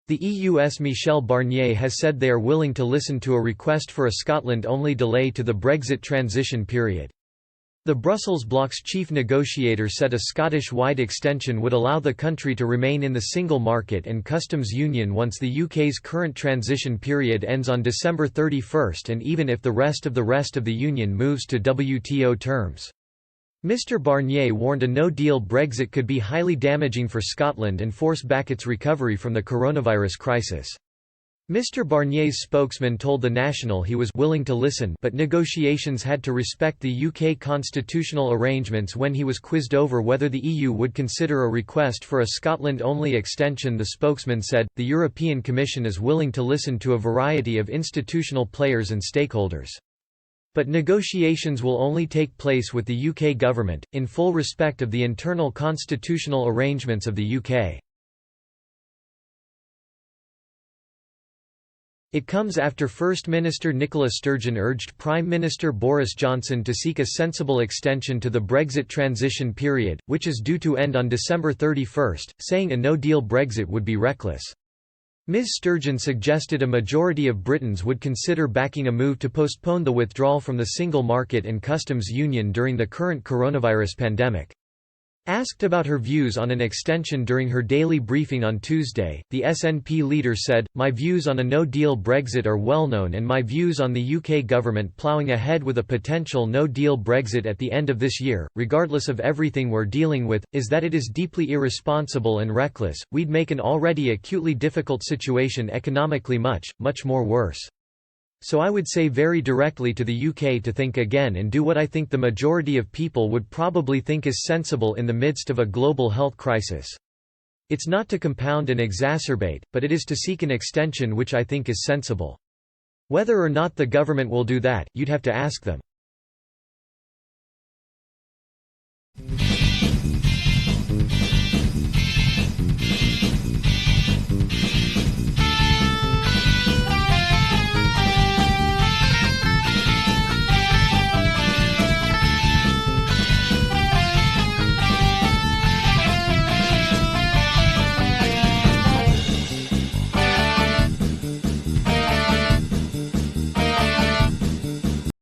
The EU's Michel Barnier has said they are willing to listen to a request for a Scotland-only delay to the Brexit transition period. The Brussels bloc's chief negotiator said a Scottish-wide extension would allow the country to remain in the single market and customs union once the UK's current transition period ends on December 31 and even if the rest of the union moves to WTO terms. Mr Barnier warned a no-deal Brexit could be highly damaging for Scotland and force back its recovery from the coronavirus crisis. Mr Barnier's spokesman told The National he was willing to listen, but negotiations had to respect the UK constitutional arrangements. When he was quizzed over whether the EU would consider a request for a Scotland-only extension, the spokesman said, "The European Commission is willing to listen to a variety of institutional players and stakeholders. But negotiations will only take place with the UK government, in full respect of the internal constitutional arrangements of the UK." It comes after First Minister Nicola Sturgeon urged Prime Minister Boris Johnson to seek a sensible extension to the Brexit transition period, which is due to end on December 31, saying a no-deal Brexit would be reckless. Ms Sturgeon suggested a majority of Britons would consider backing a move to postpone the withdrawal from the single market and customs union during the current coronavirus pandemic. Asked about her views on an extension during her daily briefing on Tuesday, the SNP leader said, "My views on a no-deal Brexit are well known, and my views on the UK government ploughing ahead with a potential no-deal Brexit at the end of this year, regardless of everything we're dealing with, is that it is deeply irresponsible and reckless. We'd make an already acutely difficult situation economically much, much more worse. So I would say very directly to the UK to think again and do what I think the majority of people would probably think is sensible in the midst of a global health crisis. It's not to compound and exacerbate, but it is to seek an extension which I think is sensible. Whether or not the government will do that, you'd have to ask them."